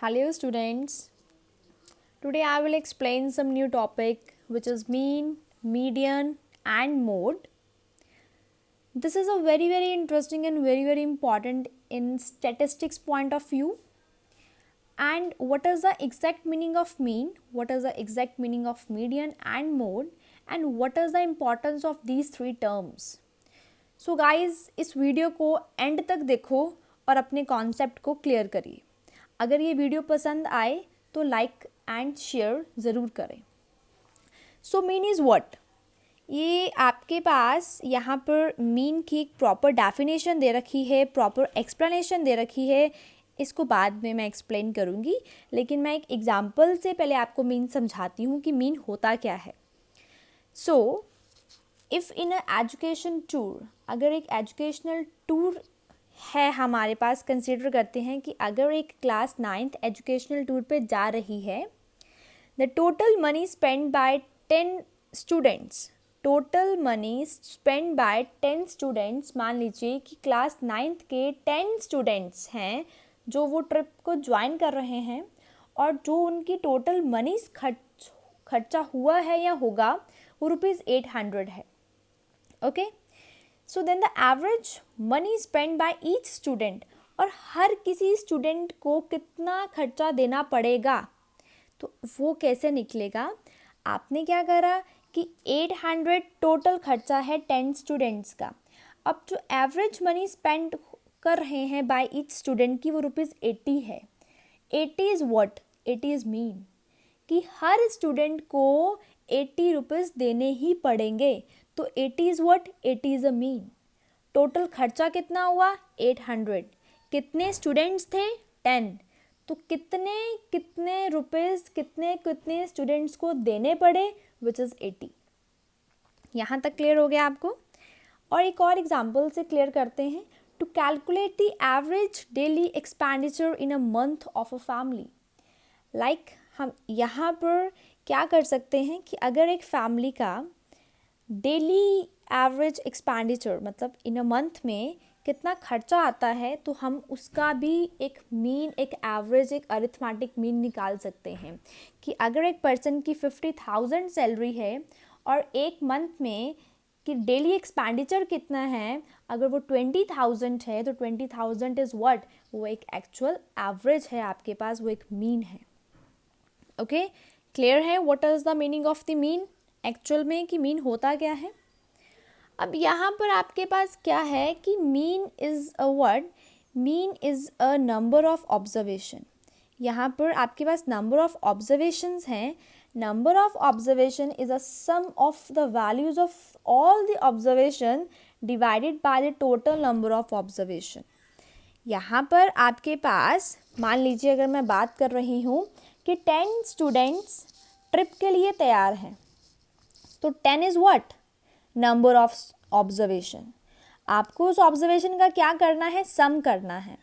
Hello students, today I will explain some new topic which is mean, median and mode. This is a very interesting and very important in statistics point of view. And what is the exact meaning of mean, what is the exact meaning of median and mode, and what is the importance of these three terms. So guys, इस video को and तक देखो और अपने concept को clear करिए. अगर ये वीडियो पसंद आए तो लाइक एंड शेयर ज़रूर करें. So mean is what. ये आपके पास यहाँ पर मीन की एक प्रॉपर डेफिनेशन दे रखी है, प्रॉपर एक्सप्लेनेशन दे रखी है. इसको बाद में मैं एक्सप्लेन करूँगी, लेकिन मैं एक एग्जांपल से पहले आपको मीन समझाती हूँ कि मीन होता क्या है. So if in a education tour, अगर एक एजुकेशनल टूर है हमारे पास, कंसीडर करते हैं कि अगर एक क्लास 9th एजुकेशनल टूर पे जा रही है, the total money spend bye 10 students, total money spend bye 10 students. मान लीजिए कि क्लास 9th के 10 स्टूडेंट्स हैं जो वो ट्रिप को ज्वाइन कर रहे हैं, और जो उनकी टोटल मनी खर्चा हुआ है या होगा वो ₹800 है. Okay, so then the average money spend by each student, और हर किसी स्टूडेंट को कितना खर्चा देना पड़ेगा, तो वो कैसे निकलेगा. आपने क्या करा कि 800 टोटल खर्चा है 10 स्टूडेंट्स का. अब जो एवरेज मनी स्पेंड कर रहे हैं बाय ईच स्टूडेंट की वो ₹80 है. 80 इज़ व्हाट, 80 इज़ मीन कि हर स्टूडेंट को 80 रुपीज़ देने ही पड़ेंगे. तो 80 is what, 80 is a mean. Total खर्चा कितना हुआ 800. कितने स्टूडेंट्स थे 10. तो कितने रुपीज़ कितने स्टूडेंट्स को देने पड़े, विच इज़ 80. यहाँ तक क्लियर हो गया आपको. और एक और एग्जाम्पल से क्लियर करते हैं. To calculate the average daily expenditure in a month of a family. Like हम यहाँ पर क्या कर सकते हैं कि अगर एक फैमिली का डेली एवरेज एक्सपेंडिचर मतलब इन अ मंथ में कितना खर्चा आता है, तो हम उसका भी एक मीन, एक एवरेज, एक अरिथमेटिक मीन निकाल सकते हैं. कि अगर एक पर्सन की 50,000 सैलरी है और एक मंथ में कि डेली एक्सपेंडिचर कितना है, अगर वो 20,000 है तो 20,000 इज़ व्हाट, वो एक एक्चुअल एवरेज है आपके पास, वो एक मीन है. ओके, क्लियर है what is the meaning of the mean, actual में कि मीन होता क्या है. अब यहाँ पर आपके पास क्या है कि mean is a word, mean is a number of observation. यहाँ पर आपके पास नंबर ऑफ ऑब्जर्वेशंस हैं. Number of observation is a sum of the values of all the observation divided by the total number of observation. यहाँ पर आपके पास मान लीजिए अगर मैं बात कर रही हूँ कि 10 स्टूडेंट्स ट्रिप के लिए तैयार हैं, तो 10 is what, number of observation. आपको उस ऑब्जर्वेशन का क्या करना है, सम करना है.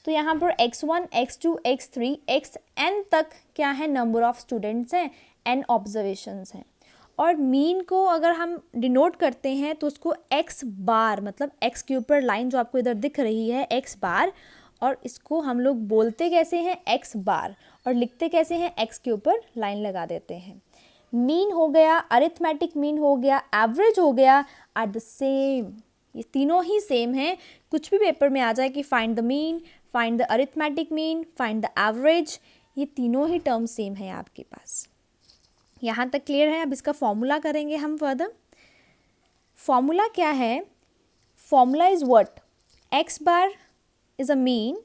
तो यहाँ पर x1, x2, x3, xn तक क्या है, नंबर ऑफ स्टूडेंट्स हैं, n ऑब्जर्वेशंस हैं. और मीन को अगर हम डिनोट करते हैं तो उसको x बार, मतलब x के ऊपर लाइन जो आपको इधर दिख रही है x बार, और इसको हम लोग बोलते कैसे हैं, x बार, और लिखते कैसे हैं, x के ऊपर लाइन लगा देते हैं. मीन हो गया, अरिथमेटिक मीन हो गया, एवरेज हो गया, आर द सेम. ये तीनों ही सेम हैं. कुछ भी पेपर में आ जाए कि find the mean, find the arithmetic mean, find the average, ये तीनों ही टर्म सेम है आपके पास. यहाँ तक क्लियर है. अब इसका फॉर्मूला करेंगे हम फर्दर. फॉर्मूला क्या है, formula is what, x bar is a mean,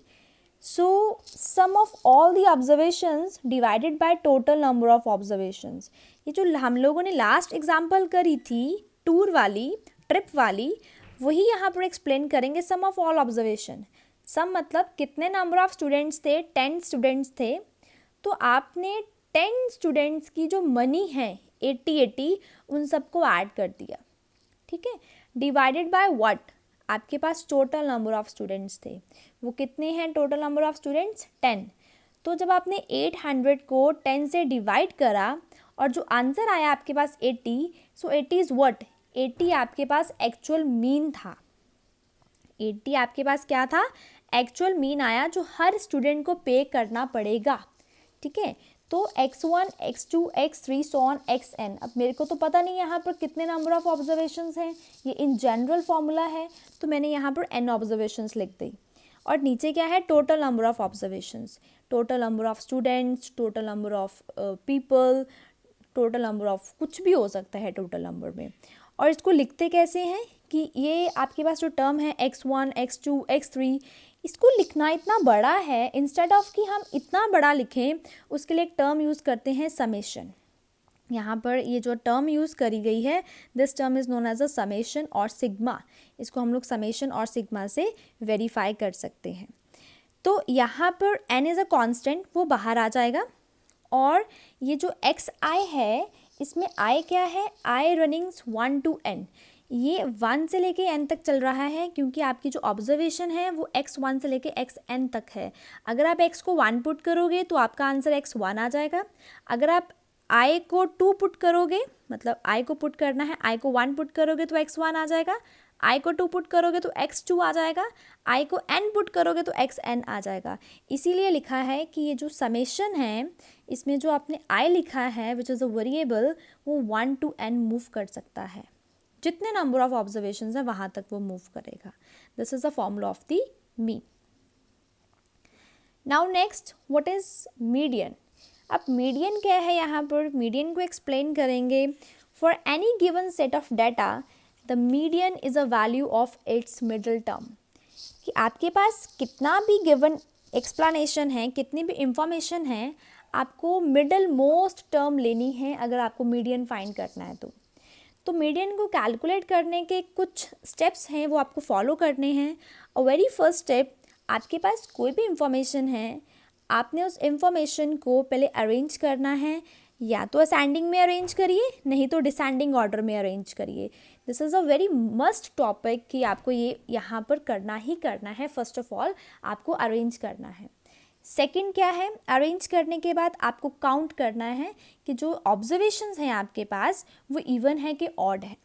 so sum of all the observations divided by total number of observations. ये जो हम लोगों ने लास्ट एग्जाम्पल करी थी टूर वाली, ट्रिप वाली, वही यहाँ पर एक्सप्लेन करेंगे. सम ऑफ ऑल ऑब्जर्वेशन, सम मतलब कितने नंबर ऑफ स्टूडेंट्स थे, 10 स्टूडेंट्स थे, तो आपने 10 स्टूडेंट्स की जो मनी है 80 उन सबको ऐड कर दिया. ठीक है, डिवाइडेड बाय व्हाट, आपके पास टोटल नंबर ऑफ स्टूडेंट्स थे. वो कितने हैं टोटल नंबर ऑफ स्टूडेंट्स, 10. तो जब आपने 800 को 10 से डिवाइड करा और जो आंसर आया आपके पास 80, सो 80 इज़ व्हाट, 80 आपके पास एक्चुअल मीन था. 80 आपके पास क्या था, एक्चुअल मीन आया जो हर स्टूडेंट को पे करना पड़ेगा, ठीक है। तो x1, x2, x3 so on xn। अब मेरे को तो पता नहीं यहाँ पर कितने नंबर ऑफ ऑब्जर्वेशंस हैं, ये इन जनरल फॉर्मूला है, तो मैंने यहाँ पर n ऑब्जर्वेशंस लिख दी। और नीचे क्या है, total number of observations, total number of students, total number of people, total number of कुछ भी हो सकता है टोटल नंबर में। और इसको लिखते कैसे हैं कि ये आपके पास जो टर्म है x1, x2, x3, इसको लिखना इतना बड़ा है, इंस्टेड ऑफ कि हम इतना बड़ा लिखें उसके लिए एक टर्म यूज़ करते हैं समेशन। यहाँ पर ये जो टर्म यूज़ करी गई है, this term is known as a summation और सिग्मा। इसको हम लोग समेशन और सिग्मा से वेरीफाई कर सकते हैं। तो यहाँ पर n इज़ अ कांस्टेंट, वो बाहर आ जाएगा। और ये जो xi है, इसमें i क्या है, i रनिंग्स 1 to n, ये 1 से लेके n तक चल रहा है, क्योंकि आपकी जो ऑब्जर्वेशन है वो x1 से लेके xn तक है। अगर आप x को 1 पुट करोगे तो आपका आंसर x1 आ जाएगा। अगर आप i को 2 पुट करोगे, मतलब i को पुट करना है, i को 1 पुट करोगे तो x1 आ जाएगा, i को 2 पुट करोगे तो x2 आ जाएगा, i को n पुट करोगे तो xn आ जाएगा। इसीलिए लिखा है कि ये जो समेशन है, इसमें जो आपने i लिखा है विच इज़ अ वेरिएबल, वो 1 to n मूव कर सकता है। जितने नंबर ऑफ ऑब्जर्वेशंस हैं वहाँ तक वो मूव करेगा। This is the formula of the mean. Now next, what is median. अब मीडियन क्या है, यहाँ पर मीडियन को एक्सप्लेन करेंगे। For any given set of data the median is a value of its middle term. कि आपके पास कितना भी गिवन एक्सप्लेनेशन है, कितनी भी इंफॉर्मेशन है, आपको मिडल मोस्ट टर्म लेनी है अगर आपको मीडियन फाइंड करना है। तो मीडियन को कैलकुलेट करने के कुछ स्टेप्स हैं, वो आपको फॉलो करने हैं। और वेरी फर्स्ट स्टेप, आपके पास कोई भी इंफॉर्मेशन है, आपने उस इंफॉर्मेशन को पहले अरेंज करना है। या तो असेंडिंग में अरेंज करिए, नहीं तो डिसेंडिंग ऑर्डर में अरेंज करिए। This is a very must topic कि आपको ये यहाँ पर करना ही करना है। फर्स्ट ऑफ ऑल आपको अरेंज करना है। सेकंड क्या है, अरेंज करने के बाद आपको काउंट करना है कि जो ऑब्जर्वेशंस हैं आपके पास वो इवन है कि ऑड है।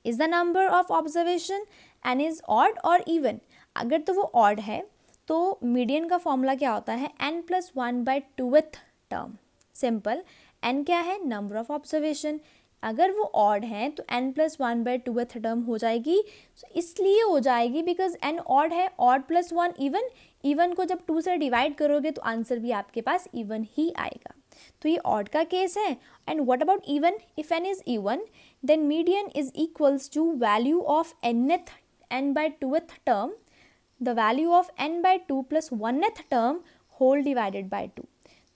Is the number of observation N is odd और इवन। अगर तो वो ऑड है तो मीडियन का फॉर्मूला क्या होता है, n+1/2th टर्म। सिंपल, n क्या है, नंबर ऑफ ऑब्जर्वेशन। अगर वो ऑड है तो n+1/2th टर्म हो जाएगी। इसलिए हो जाएगी बिकॉज n ऑड है, ऑड प्लस 1 इवन। इवन को जब 2 से डिवाइड करोगे तो आंसर भी आपके पास इवन ही आएगा। तो ये ऑड का केस है। And what about even, if n is even then median is equals to value of n/2th term, the value of n/2 plus 1th term whole divided by 2।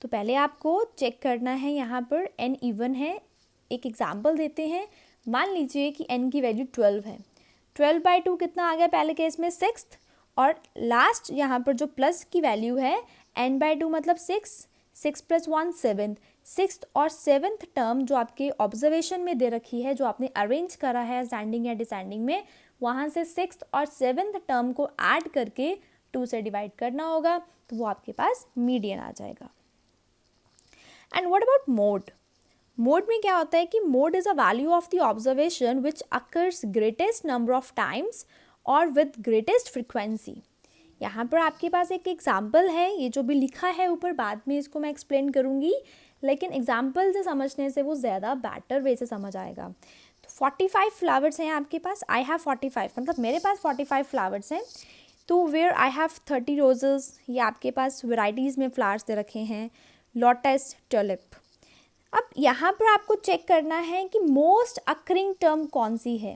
तो पहले आपको check करना है यहाँ पर n इवन है। एक एग्जाम्पल देते हैं। मान लीजिए कि n की वैल्यू 12 है। 12/2 कितना आ गया पहले केस में, 6th। और लास्ट यहाँ पर जो प्लस की वैल्यू है n/2 मतलब 6, 6 + 1 7। 6th और 7th टर्म जो आपके ऑब्जर्वेशन में दे रखी है, जो आपने अरेंज करा है असेंडिंग या डिसेंडिंग में, वहाँ से 6th और 7th टर्म को ऐड करके 2 से डिवाइड करना होगा, तो वो आपके पास मीडियन आ जाएगा। And what about mode. Mode में क्या होता है कि mode is a value of the observation which occurs greatest number of times और विद ग्रेटेस्ट फ्रिक्वेंसी। यहाँ पर आपके पास एक एग्जाम्पल है, ये जो भी लिखा है ऊपर, बाद में इसको मैं एक्सप्लेन करूँगी, लेकिन एग्जाम्पल से समझने से वो ज़्यादा बेटर वे से समझ आएगा। तो 45 फ्लावर्स हैं आपके पास, आई हैव 45, मतलब मेरे पास 45 फ्लावर्स हैं। तो वेयर आई हैव 30 रोजेज़, ये आपके पास वेराइटीज़ में फ्लावर्स दे रखे हैं, लोटस, ट्यूलिप। अब यहाँ पर आपको चेक करना है कि मोस्ट अकरिंग टर्म कौन सी है।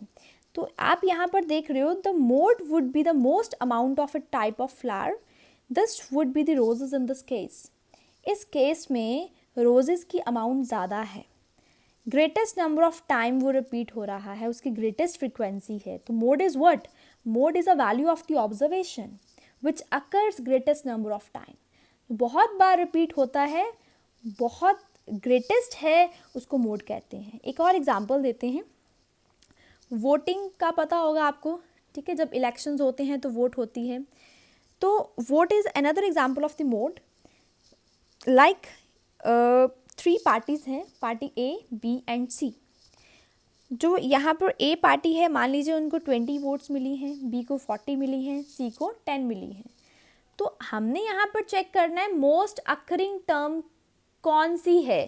तो आप यहाँ पर देख रहे हो, the mode would be the most amount of a type of flower, this would be the roses in this case. इस केस में रोजेज की अमाउंट ज़्यादा है, ग्रेटेस्ट नंबर ऑफ टाइम वो रिपीट हो रहा है, उसकी ग्रेटेस्ट फ्रिक्वेंसी है। तो mode is what, mode is a value of the observation which occurs greatest number of time. बहुत बार रिपीट होता है, बहुत ग्रेटेस्ट है, उसको मोड कहते हैं। एक और एग्जांपल देते हैं। वोटिंग का पता होगा आपको, ठीक है, जब इलेक्शंस होते हैं तो वोट होती है। तो vote is another example of the mode. Like 3 parties हैं, party A, B and C। जो यहाँ पर ए पार्टी है, मान लीजिए उनको 20 वोट्स मिली हैं, बी को 40 मिली हैं, सी को 10 मिली हैं। तो हमने यहाँ पर चेक करना है मोस्ट अकरिंग टर्म कौन सी है,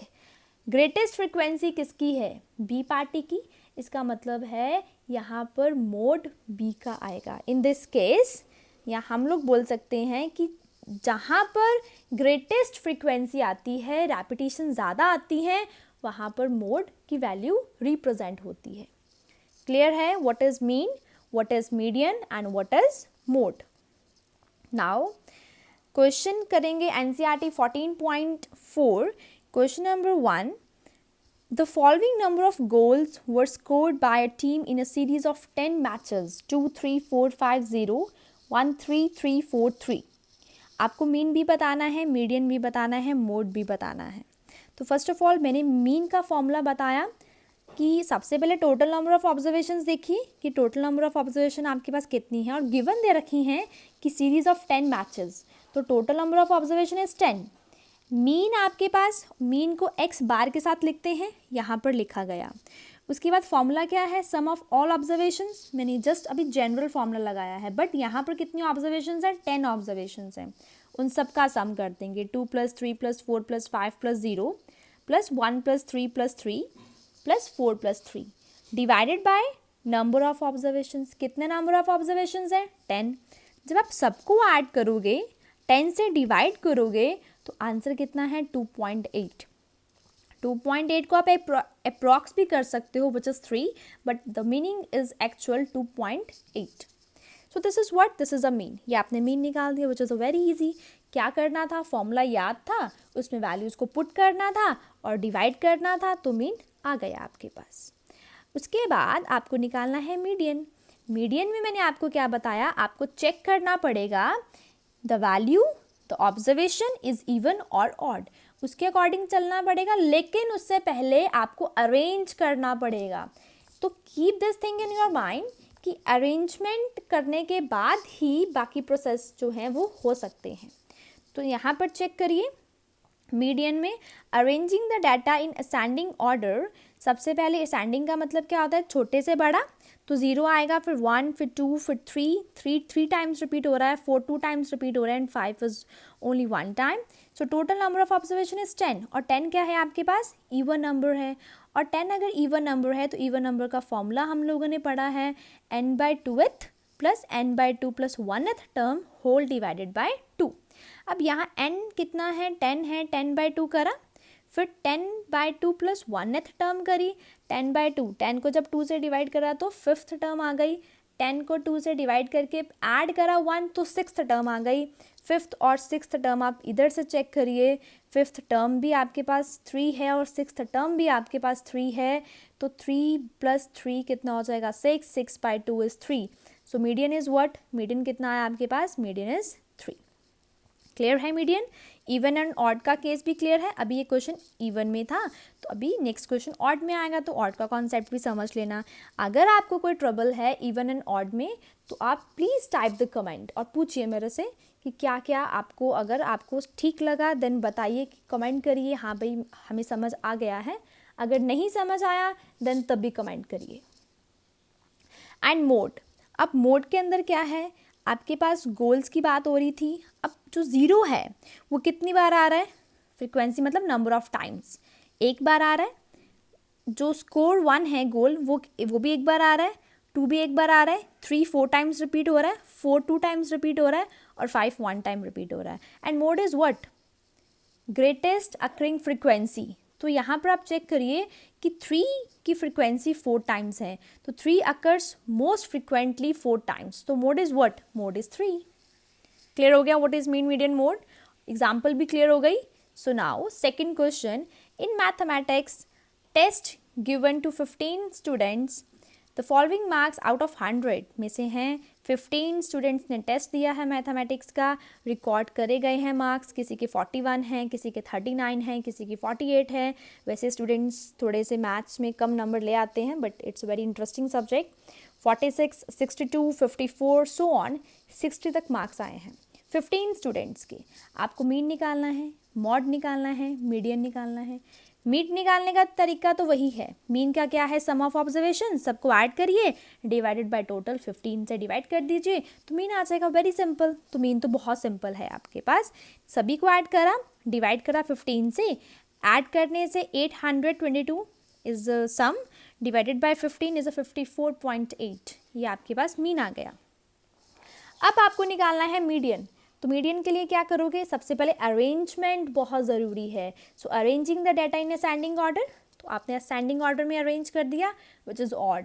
ग्रेटेस्ट फ्रिक्वेंसी किसकी है, बी पार्टी की। इसका मतलब है यहाँ पर मोड बी का आएगा। इन दिस केस या हम लोग बोल सकते हैं कि जहाँ पर ग्रेटेस्ट फ्रिक्वेंसी आती है, रैपिटेशन ज़्यादा आती है, वहाँ पर मोड की वैल्यू रिप्रेजेंट होती है। क्लियर है what is mean, what is median and what is mode. Now question करेंगे NCERT 14.4। Question number 1, the following number of goals were scored by a team in a series of 10 matches 2 3 4 5 0 1 3 3 4 3। आपको mean भी बताना है, median भी बताना है, mode भी बताना है। तो फर्स्ट ऑफ ऑल मैंने मीन का फॉर्मूला बताया कि सबसे पहले टोटल नंबर ऑफ ऑब्जर्वेशंस देखिए कि टोटल नंबर ऑफ ऑब्जर्वेशन आपके पास कितनी है, और गिवन दे रखी हैं कि सीरीज ऑफ 10 मैचेस, तो total number of observation is 10। Mean आपके पास, मीन को एक्स बार के साथ लिखते हैं, यहाँ पर लिखा गया। उसके बाद फॉर्मूला क्या है, सम ऑफ ऑल ऑब्जर्वेशंस। मैंने जस्ट अभी जनरल फॉर्मूला लगाया है, बट यहाँ पर कितनी ऑब्जर्वेशंस हैं, 10 ऑब्जर्वेशंस हैं। उन सब का सम कर देंगे, 2 + 3 + 4 + 5 + 0 + 1 + 3 + 3 + 4 + 3 divided by number of observations. कितने नंबर ऑफ ऑब्जर्वेशंस हैं, 10। जब आप सबको ऐड करोगे, 10 से डिवाइड करोगे, तो आंसर कितना है, 2.8। 2.8 को आप अप्रॉक्स भी कर सकते हो, which is 3, but the meaning is actual 2.8। So this is what, this is a mean. ये आपने मीन निकाल दिया, which is a very easy. क्या करना था, फॉर्मूला याद था, उसमें वैल्यूज़ को पुट करना था और डिवाइड करना था, तो मीन आ गया आपके पास। उसके बाद आपको निकालना है मीडियन। मीडियन में मैंने आपको क्या बताया, आपको चेक करना पड़ेगा the value, the observation is even और ऑड, उसके अकॉर्डिंग चलना पड़ेगा, लेकिन उससे पहले आपको अरेंज करना पड़ेगा। तो keep this thing in your mind कि अरेंजमेंट करने के बाद ही बाकी प्रोसेस जो हैं वो हो सकते हैं। तो यहाँ पर चेक करिए, मीडियन में arranging the data in ascending order. सबसे पहले असेंडिंग का मतलब क्या होता है, छोटे से बड़ा, तो 0 आएगा, फिर 1, फिर 2, फिर 3 टाइम्स रिपीट हो रहा है, 4 2 टाइम्स रिपीट हो रहा है, and 5 is only 1 time. So total number of observation is 10, और 10 क्या है आपके पास, इवन नंबर है। और 10 अगर इवन नंबर है तो इवन नंबर का फॉर्मूला हम लोगों ने पढ़ा है, n/2th + n/2 + 1th term whole divided by 2। अब यहाँ n कितना है, 10 है, 10/2 करा, फिर 10/2 + 1th टर्म करी, 10/2, 10 को जब 2 से डिवाइड करा तो 5th टर्म आ गई, 10 को 2 से डिवाइड करके ऐड करा 1 तो 6th टर्म आ गई। 5th और 6th टर्म आप इधर से चेक करिए, 5th टर्म भी आपके पास 3 है और 6th टर्म भी आपके पास 3 है, तो 3 + 3 कितना हो जाएगा, 6, 6/2 is 3। So median is what, median कितना है आपके पास, मीडियन इज 3। क्लियर है मीडियन। इवन एंड ऑड का केस भी क्लियर है। अभी ये क्वेश्चन इवन में था, तो अभी नेक्स्ट क्वेश्चन ऑड में आएगा, तो ऑड का कॉन्सेप्ट भी समझ लेना। अगर आपको कोई ट्रबल है इवन एंड ऑड में, तो आप प्लीज़ टाइप द कमेंट और पूछिए मेरे से कि क्या क्या आपको, अगर आपको ठीक लगा देन बताइए, कि कमेंट करिए हाँ भाई हमें समझ आ गया है। अगर नहीं समझ आया देन तब भी कमेंट करिए। एंड मोड, अब मोड के अंदर क्या है, आपके पास गोल्स की बात हो रही थी। अब जो 0 है वो कितनी बार आ रहा है, फ्रिक्वेंसी मतलब नंबर ऑफ टाइम्स, एक बार आ रहा है। जो स्कोर 1 है गोल, वो भी एक बार आ रहा है, 2 भी एक बार आ रहा है, 3 4 टाइम्स रिपीट हो रहा है, 4 2 टाइम्स रिपीट हो रहा है, और 5 1 टाइम रिपीट हो रहा है। And mode is what, greatest occurring frequency. तो यहाँ पर आप चेक करिए कि 3 की फ्रिक्वेंसी 4 टाइम्स है, तो 3 अकर्स मोस्ट फ्रिक्वेंटली 4 टाइम्स, तो mode is what, mode is 3। Clear हो गया what is mean, median, mode. Example भी क्लियर हो गई। So now second question, in mathematics test given to 15 students, the following marks out of 100 में से हैं 15 students ने टेस्ट दिया है मैथमेटिक्स का, रिकॉर्ड करे गए हैं मार्क्स, किसी के 41 हैं, किसी के 39 हैं, किसी के 48 हैं। वैसे स्टूडेंट्स थोड़े से मैथ्स में कम नंबर ले आते हैं, but it's very interesting subject. 46, 62, 54 so on 60 तक मार्क्स आए हैं 15 स्टूडेंट्स के। आपको मीन निकालना है, मॉड निकालना है, मीडियन निकालना है। मीन निकालने का तरीका तो वही है, मीन का क्या है, सम ऑफ ऑब्जर्वेशन, सबको ऐड करिए, डिवाइडेड बाय टोटल, 15 से डिवाइड कर दीजिए तो मीन आ जाएगा। Very simple. तो मीन तो बहुत सिंपल है आपके पास, सभी को ऐड करा, डिवाइड करा 15 से, ऐड करने से 822 is sum, divided by 15 is 54.8, ये आपके पास मीन आ गया। अब आपको निकालना है मीडियन। तो मीडियन के लिए क्या करोगे, सबसे पहले अरेंजमेंट बहुत ज़रूरी है। So arranging the data in ascending order, तो आपने असेंडिंग ऑर्डर में अरेंज कर दिया, विच इज़ ऑड।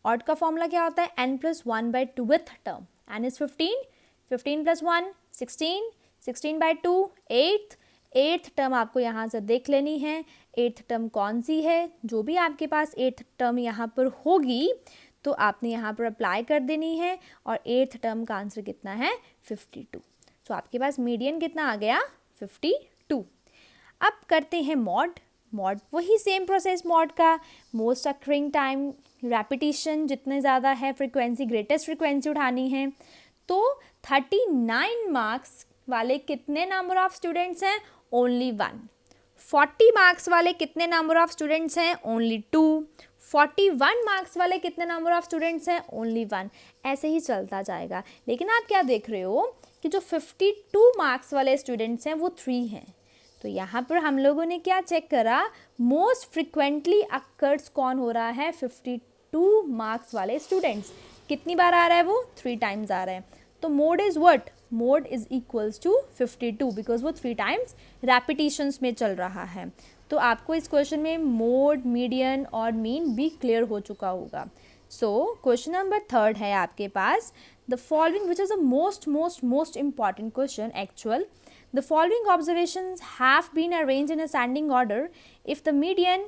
ऑड का फॉर्मूला क्या होता है, n+1/2th term, n is 15, 15 + 1 16, 16/2 8th, 8th term आपको यहाँ से देख लेनी है, 8th टर्म कौन सी है, जो भी आपके पास 8th टर्म यहाँ पर होगी तो आपने यहाँ पर अप्लाई कर देनी है, और 8th टर्म का आंसर कितना है, 52। तो आपके पास मीडियन कितना आ गया, 52। अब करते हैं मॉड। मॉड वही सेम प्रोसेस मॉड का, मोस्ट अक्रिंग टाइम, रेपिटेशन जितने ज़्यादा है, फ्रीक्वेंसी, ग्रेटेस्ट फ्रीक्वेंसी उठानी है। तो 39 मार्क्स वाले कितने नंबर ऑफ स्टूडेंट्स हैं, ओनली 1। 40 मार्क्स वाले कितने नंबर ऑफ स्टूडेंट्स हैं, ओनली 2। 41 मार्क्स वाले कितने नंबर ऑफ स्टूडेंट्स हैं, ओनली 1। ऐसे ही चलता जाएगा। लेकिन आप क्या देख रहे हो कि जो 52 मार्क्स वाले स्टूडेंट्स हैं वो 3 हैं। तो यहाँ पर हम लोगों ने क्या चेक करा, मोस्ट फ्रिक्वेंटली अकर्स कौन हो रहा है, 52 मार्क्स वाले स्टूडेंट्स। कितनी बार आ रहा है वो, 3 टाइम्स आ रहा है। तो mode is what, mode is equals to 52, because वो 3 टाइम्स रेपिटेशंस में चल रहा है। तो आपको इस क्वेश्चन में मोड, मीडियन और मीन भी क्लियर हो चुका होगा। सो क्वेश्चन नंबर 3 है आपके पास, the following, which is the most important question actual, the following observations have been arranged in ascending order if the median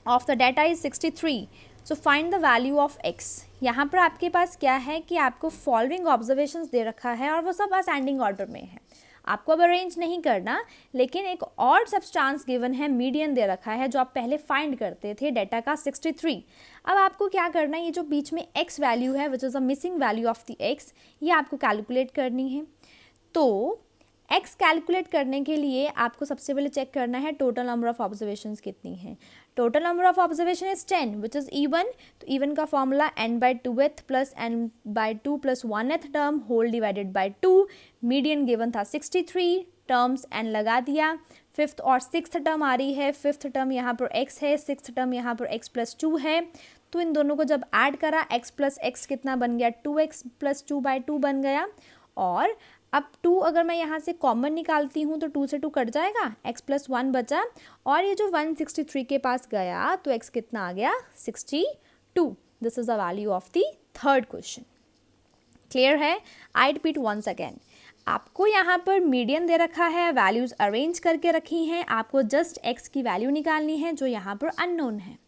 of the data is 63, so find the value of x। यहाँ पर आपके पास क्या है कि आपको following observations दे रखा है और वो सब ascending order में है। आपको अब अरेंज नहीं करना, लेकिन एक और सब्सटेंस गिवन है, मीडियन दे रखा है, जो आप पहले फाइंड करते थे डेटा का 63। अब आपको क्या करना है, ये जो बीच में x वैल्यू है, which is a missing value of the x, ये आपको कैलकुलेट करनी है। तो x कैलकुलेट करने के लिए आपको सबसे पहले चेक करना है टोटल नंबर ऑफ ऑब्जर्वेशंस कितनी है। Total number of observation is 10, which is even। तो even का formula n/2th plus n/2 plus 1th term whole divided by 2। Median given था 63, टर्म्स n लगा दिया। 5th और 6th टर्म आ रही है, 5th टर्म यहाँ पर x है, 6th टर्म यहाँ पर x + 2 है। तो इन दोनों को जब ऐड करा, x + x कितना बन गया, 2x + 2/2 बन गया। और अब 2 अगर मैं यहाँ से कॉमन निकालती हूँ तो 2 से 2 कट जाएगा, x + 1 बचा, और ये जो 163 के पास गया तो x कितना आ गया, 62। This is the value of the third question. Clear है? आई रिपीट वंस अगेन, आपको यहाँ पर मीडियन दे रखा है, वैल्यूज अरेंज करके रखी हैं, आपको जस्ट x की वैल्यू निकालनी है जो यहाँ पर अननोन है।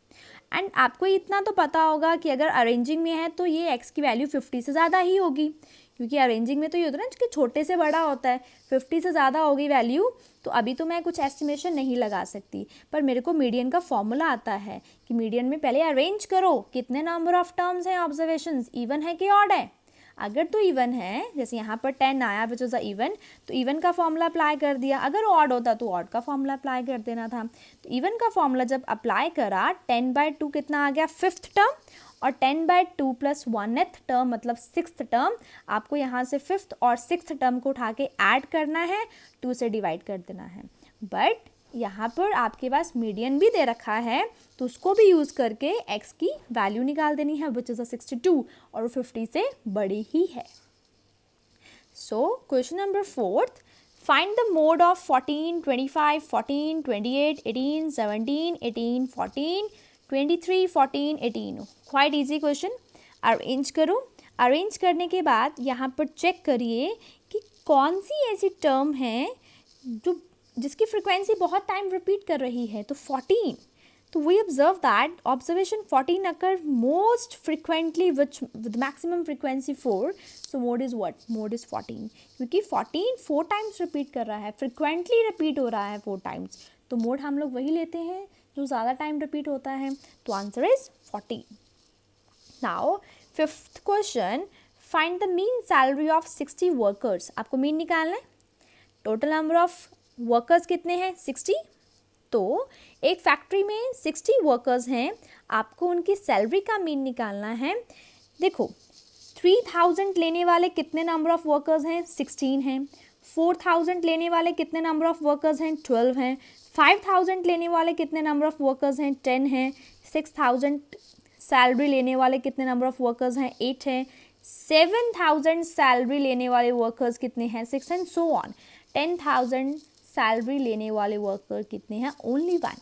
एंड आपको इतना तो पता होगा कि अगर अरेंजिंग में है तो ये x की वैल्यू 50 से ज़्यादा ही होगी, क्योंकि अरेंजिंग में तो ये होता है ना कि छोटे से बड़ा होता है, 50 से ज़्यादा होगी वैल्यू। तो अभी तो मैं कुछ एस्टिमेशन नहीं लगा सकती, पर मेरे को मीडियन का फॉर्मूला आता है कि मीडियन में पहले अरेंज करो, कितने नंबर ऑफ टर्म्स हैं ऑब्जर्वेशंस, इवन है कि ऑड है। अगर तो इवन है, जैसे यहाँ पर 10 आया विच इज़ अ इवन, तो इवन का फॉर्मूला अप्लाई कर दिया। अगर ऑड होता तो ऑड का फॉर्मूला अप्लाई कर देना था। तो इवन का फॉर्मूला जब अप्लाई करा, 10/2 कितना आ गया, 5th टर्म, और 10/2 प्लस 1th टर्म मतलब 6th टर्म। आपको यहाँ से 5th और 6th टर्म को उठा के ऐड करना है, 2 से डिवाइड कर देना है। बट यहाँ पर आपके पास मीडियन भी दे रखा है, तो उसको भी यूज़ करके x की वैल्यू निकाल देनी है, विच इज़ 62, और 50 से बड़ी ही है। So question number 4, find the mode of 14, 25, 14, 28, 18, 17, 18, 14, 23, 14, 18। Quite easy question. Arrange करो। अरेंज करने के बाद यहाँ पर चेक करिए कि कौन सी ऐसी टर्म है जो जिसकी फ्रिक्वेंसी बहुत टाइम रिपीट कर रही है। तो 14, तो we observe that observation 14 occur most frequently with maximum frequency 4। So mode is what, mode is 14, क्योंकि 14 4 टाइम्स रिपीट कर रहा है, फ्रिक्वेंटली रिपीट हो रहा है 4 टाइम्स। तो मोड हम लोग वही लेते हैं जो ज़्यादा टाइम रिपीट होता है। तो answer is 14। Now 5th question, find the mean salary of 60 workers. आपको मीन निकालना है। टोटल नंबर ऑफ वर्कर्स कितने हैं, 60, तो एक फैक्ट्री में 60 वर्कर्स हैं, आपको उनकी सैलरी का मीन निकालना है। देखो 3000 लेने वाले कितने नंबर ऑफ वर्कर्स हैं, 16 हैं। 4000 लेने वाले कितने नंबर ऑफ वर्कर्स हैं, 12 हैं। 5000 लेने वाले कितने नंबर ऑफ वर्कर्स हैं, 10 हैं। 6000 सैलरी लेने वाले कितने नंबर ऑफ वर्कर्स हैं, 8 हैं। 7000 सैलरी लेने वाले वर्कर्स कितने हैं, 6 एंड सो ऑन। 10,000 सैलरी लेने वाले वर्कर कितने हैं, ओनली 1।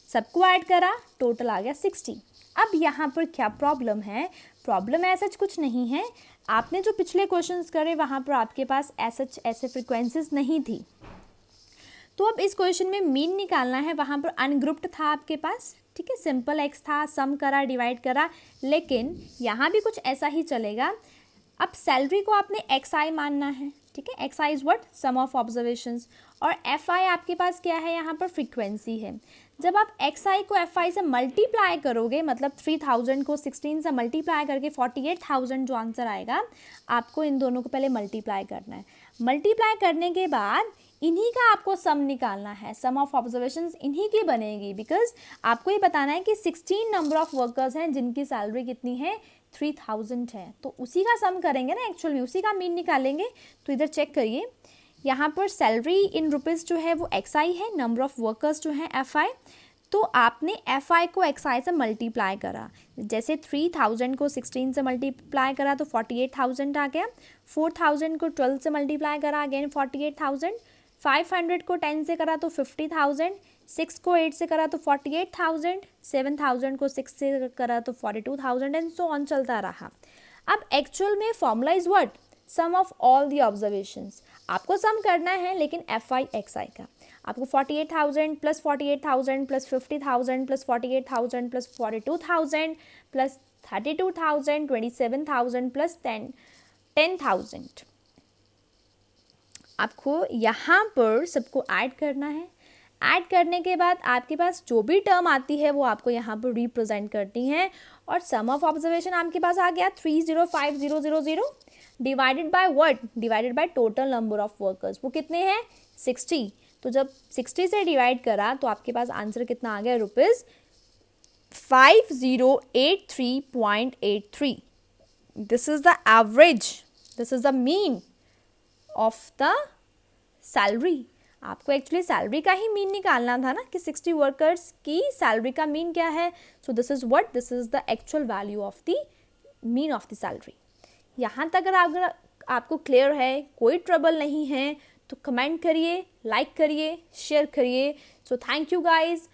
सबको ऐड करा, टोटल आ गया 60। अब यहाँ पर क्या प्रॉब्लम है, प्रॉब्लम ऐसा कुछ नहीं है। आपने जो पिछले क्वेश्चंस करे वहाँ पर आपके पास ऐसे फ्रिक्वेंसीज नहीं थी, तो अब इस क्वेश्चन में मीन निकालना है। वहाँ पर अनग्रुप्ड था आपके पास, ठीक है, सिंपल एक्स था, सम करा, डिवाइड करा, लेकिन यहाँ भी कुछ ऐसा ही चलेगा। अब सैलरी को आपने एक्स आई मानना है, ठीक है, X I is what, sum of observations, और एफ आई आपके पास क्या है, यहाँ पर फ्रीक्वेंसी है। जब आप एक्स आई को एफ आई से मल्टीप्लाई करोगे, मतलब 3000 को 16 से मल्टीप्लाई करके 48,000 जो आंसर आएगा, आपको इन दोनों को पहले मल्टीप्लाई करना है। मल्टीप्लाई करने के बाद इन्हीं का आपको सम निकालना है, सम ऑफ ऑब्जर्वेशंस इन्हीं की बनेगी, बिकॉज आपको ये बताना है कि 16 नंबर ऑफ वर्कर्स हैं जिनकी सैलरी कितनी है, 3000 है, तो उसी का सम करेंगे ना, एक्चुअल में उसी का मीन निकालेंगे। तो इधर चेक करिए, यहाँ पर सैलरी इन रुपीज़ जो है वो एक्स आई है, नंबर ऑफ वर्कर्स जो है एफ आई, तो आपने एफ आई को एक्स आई से मल्टीप्लाई करा। जैसे 3000 को 16 से मल्टीप्लाई करा तो 48,000 आ गया। 4000 को 12 से मल्टीप्लाई करा, अगेन 48,000। 500 को 10 से करा तो 50,000। 6 को 8 से करा तो 48,000। 7000 को 6 से करा तो 42,000 एंड सो ऑन चलता रहा। अब एक्चुअल में formula is what, sum of all the observations. आपको सम करना है लेकिन एफ आई एक्स आई का। आपको 48,000 plus 48,000 plus 50,000 plus 48,000 plus 42,000 plus 32,000 27,000 plus 10,000 आपको यहाँ पर सबको ऐड करना है। ऐड करने के बाद आपके पास जो भी टर्म आती है वो आपको यहाँ पर रिप्रेजेंट करती हैं, और सम ऑफ ऑब्जर्वेशन आपके पास आ गया 305000 divided by what, divided by total number of workers, वो कितने हैं, 60। तो जब 60 से डिवाइड करा तो आपके पास आंसर कितना आ गया, rupees 5083.83। This is the average, this is the mean of the salary. आपको एक्चुअली सैलरी का ही मीन निकालना था ना, कि 60 वर्कर्स की सैलरी का मीन क्या है। So this is what, this is the actual value of the mean of the salary. यहाँ तक अगर आपको क्लियर है, कोई ट्रबल नहीं है, तो कमेंट करिए, लाइक करिए, शेयर करिए। So thank you guys